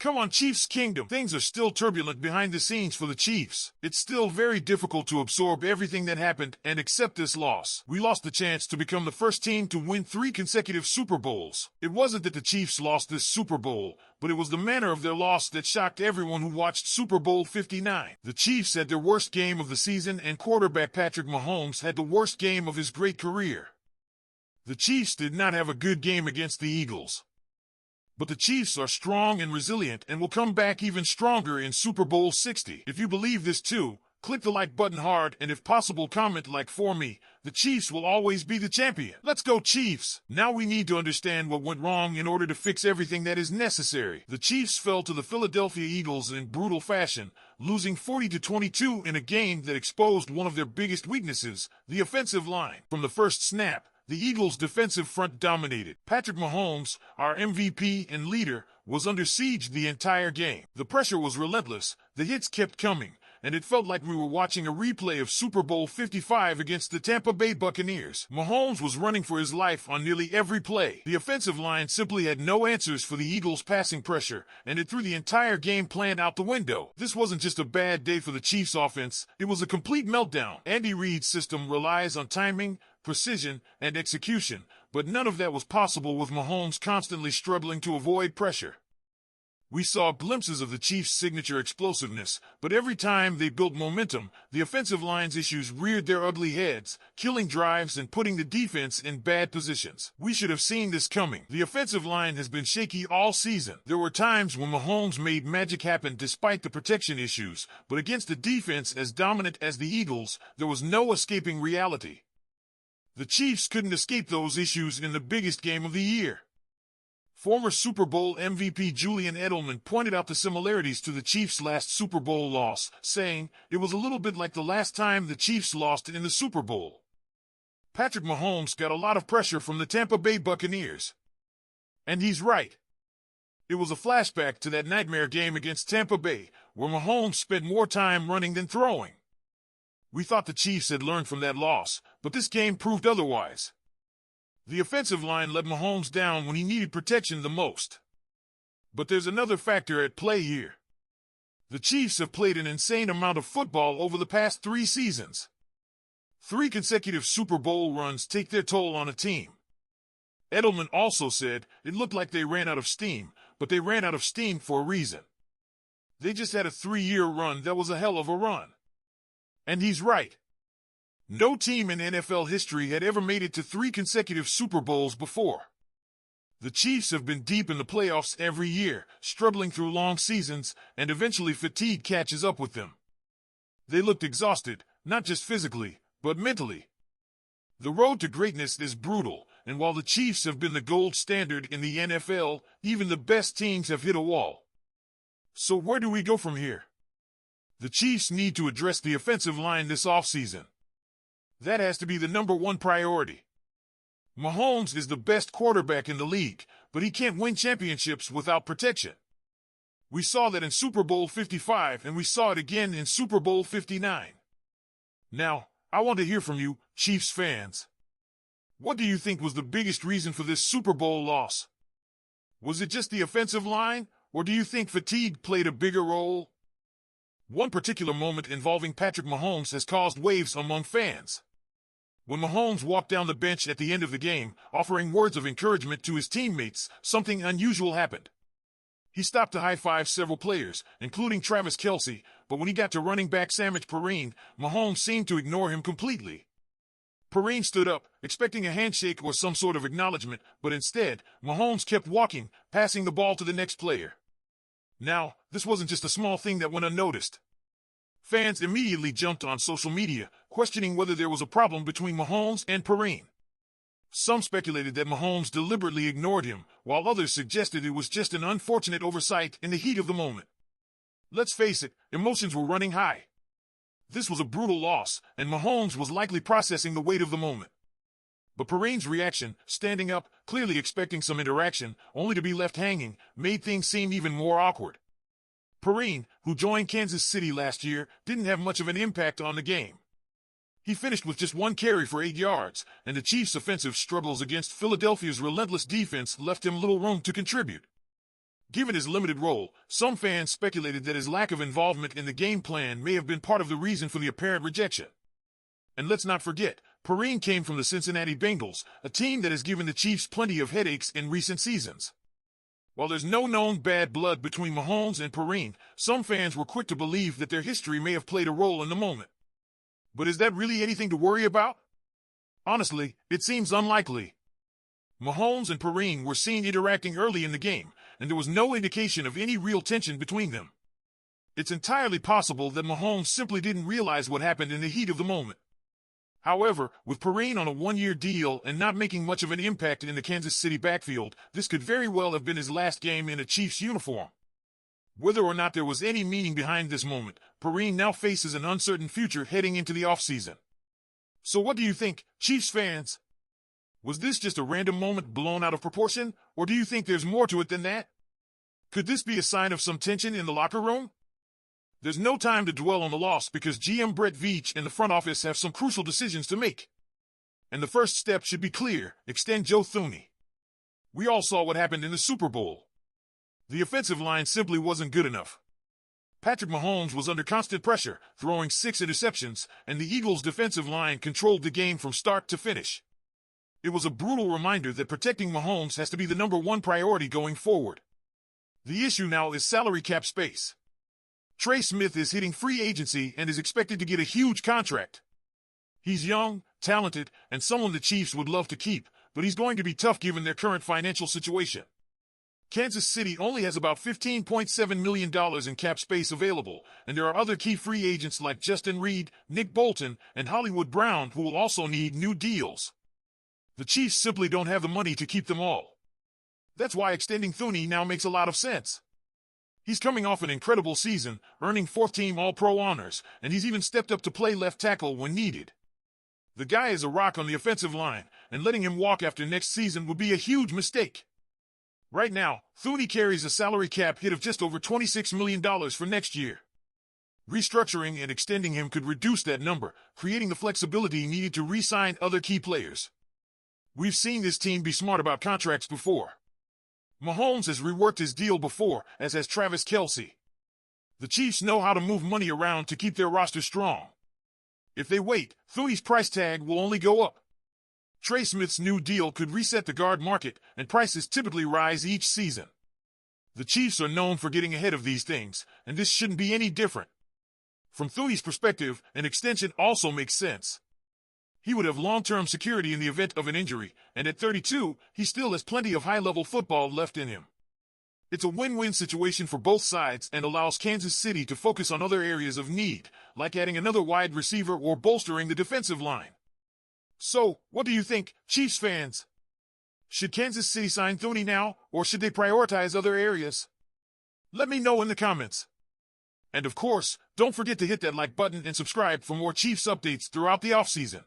Come on, Chiefs Kingdom. Things are still turbulent behind the scenes for the Chiefs. It's still very difficult to absorb everything that happened and accept this loss. We lost the chance to become the first team to win 3 consecutive Super Bowls. It wasn't that the Chiefs lost this Super Bowl, but it was the manner of their loss that shocked everyone who watched Super Bowl 59. The Chiefs had their worst game of the season, and quarterback Patrick Mahomes had the worst game of his great career. The Chiefs did not have a good game against the Eagles. But the Chiefs are strong and resilient and will come back even stronger in Super Bowl 60. If you believe this too, click the like button hard, and if possible comment like for me. The Chiefs will always be the champion. Let's go Chiefs! Now we need to understand what went wrong in order to fix everything that is necessary. The Chiefs fell to the Philadelphia Eagles in brutal fashion, losing 40-22 in a game that exposed one of their biggest weaknesses, the offensive line. From the first snap, the Eagles' defensive front dominated. Patrick Mahomes, our MVP and leader, was under siege the entire game. The pressure was relentless, the hits kept coming, and it felt like we were watching a replay of Super Bowl 55 against the Tampa Bay Buccaneers. Mahomes was running for his life on nearly every play. The offensive line simply had no answers for the Eagles' passing pressure, and it threw the entire game plan out the window. This wasn't just a bad day for the Chiefs' offense, it was a complete meltdown. Andy Reid's system relies on timing, precision, and execution, but none of that was possible with Mahomes constantly struggling to avoid pressure. We saw glimpses of the Chiefs' signature explosiveness, but every time they built momentum, the offensive line's issues reared their ugly heads, killing drives and putting the defense in bad positions. We should have seen this coming. The offensive line has been shaky all season. There were times when Mahomes made magic happen despite the protection issues, but against a defense as dominant as the Eagles, there was no escaping reality. The Chiefs couldn't escape those issues in the biggest game of the year. Former Super Bowl MVP Julian Edelman pointed out the similarities to the Chiefs' last Super Bowl loss, saying, "It was a little bit like the last time the Chiefs lost in the Super Bowl." Patrick Mahomes got a lot of pressure from the Tampa Bay Buccaneers. And he's right. It was a flashback to that nightmare game against Tampa Bay, where Mahomes spent more time running than throwing. We thought the Chiefs had learned from that loss, but this game proved otherwise. The offensive line let Mahomes down when he needed protection the most. But there's another factor at play here. The Chiefs have played an insane amount of football over the past 3 seasons. 3 consecutive Super Bowl runs take their toll on a team. Edelman also said it looked like they ran out of steam, but they ran out of steam for a reason. They just had a 3-year run that was a hell of a run. And he's right. No team in NFL history had ever made it to 3 consecutive Super Bowls before. The Chiefs have been deep in the playoffs every year, struggling through long seasons, and eventually fatigue catches up with them. They looked exhausted, not just physically, but mentally. The road to greatness is brutal, and while the Chiefs have been the gold standard in the NFL, even the best teams have hit a wall. So where do we go from here? The Chiefs need to address the offensive line this offseason. That has to be the #1 priority. Mahomes is the best quarterback in the league, but he can't win championships without protection. We saw that in Super Bowl 55, and we saw it again in Super Bowl 59. Now, I want to hear from you, Chiefs fans. What do you think was the biggest reason for this Super Bowl loss? Was it just the offensive line, or do you think fatigue played a bigger role? One particular moment involving Patrick Mahomes has caused waves among fans. When Mahomes walked down the bench at the end of the game, offering words of encouragement to his teammates, something unusual happened. He stopped to high-five several players, including Travis Kelce, but when he got to running back Samaje Perine, Mahomes seemed to ignore him completely. Perine stood up, expecting a handshake or some sort of acknowledgement, but instead, Mahomes kept walking, passing the ball to the next player. Now, this wasn't just a small thing that went unnoticed. Fans immediately jumped on social media, questioning whether there was a problem between Mahomes and Perine. Some speculated that Mahomes deliberately ignored him, while others suggested it was just an unfortunate oversight in the heat of the moment. Let's face it, emotions were running high. This was a brutal loss, and Mahomes was likely processing the weight of the moment. But Perine's reaction, standing up, clearly expecting some interaction, only to be left hanging, made things seem even more awkward. Perine, who joined Kansas City last year, didn't have much of an impact on the game. He finished with just 1 carry for 8 yards, and the Chiefs' offensive struggles against Philadelphia's relentless defense left him little room to contribute. Given his limited role, some fans speculated that his lack of involvement in the game plan may have been part of the reason for the apparent rejection. And let's not forget, Perine came from the Cincinnati Bengals, a team that has given the Chiefs plenty of headaches in recent seasons. While there's no known bad blood between Mahomes and Perine, some fans were quick to believe that their history may have played a role in the moment. But is that really anything to worry about? Honestly, it seems unlikely. Mahomes and Perine were seen interacting early in the game, and there was no indication of any real tension between them. It's entirely possible that Mahomes simply didn't realize what happened in the heat of the moment. However, with Perine on a one-year deal and not making much of an impact in the Kansas City backfield, this could very well have been his last game in a Chiefs uniform. Whether or not there was any meaning behind this moment, Perine now faces an uncertain future heading into the offseason. So what do you think, Chiefs fans? Was this just a random moment blown out of proportion, or do you think there's more to it than that? Could this be a sign of some tension in the locker room? There's no time to dwell on the loss because GM Brett Veach and the front office have some crucial decisions to make. And the first step should be clear: extend Joe Thuney. We all saw what happened in the Super Bowl. The offensive line simply wasn't good enough. Patrick Mahomes was under constant pressure, throwing 6 interceptions, and the Eagles' defensive line controlled the game from start to finish. It was a brutal reminder that protecting Mahomes has to be the #1 priority going forward. The issue now is salary cap space. Trey Smith is hitting free agency and is expected to get a huge contract. He's young, talented, and someone the Chiefs would love to keep, but he's going to be tough given their current financial situation. Kansas City only has about $15.7 million in cap space available, and there are other key free agents like Justin Reed, Nick Bolton, and Hollywood Brown who will also need new deals. The Chiefs simply don't have the money to keep them all. That's why extending Thuney now makes a lot of sense. He's coming off an incredible season, earning 4th-team All-Pro honors, and he's even stepped up to play left tackle when needed. The guy is a rock on the offensive line, and letting him walk after next season would be a huge mistake. Right now, Thuney carries a salary cap hit of just over $26 million for next year. Restructuring and extending him could reduce that number, creating the flexibility needed to re-sign other key players. We've seen this team be smart about contracts before. Mahomes has reworked his deal before, as has Travis Kelce. The Chiefs know how to move money around to keep their roster strong. If they wait, Thuney's price tag will only go up. Trey Smith's new deal could reset the guard market, and prices typically rise each season. The Chiefs are known for getting ahead of these things, and this shouldn't be any different. From Thuney's perspective, an extension also makes sense. He would have long-term security in the event of an injury, and at 32, he still has plenty of high-level football left in him. It's a win-win situation for both sides and allows Kansas City to focus on other areas of need, like adding another wide receiver or bolstering the defensive line. So, what do you think, Chiefs fans? Should Kansas City sign Thuney now, or should they prioritize other areas? Let me know in the comments. And of course, don't forget to hit that like button and subscribe for more Chiefs updates throughout the offseason.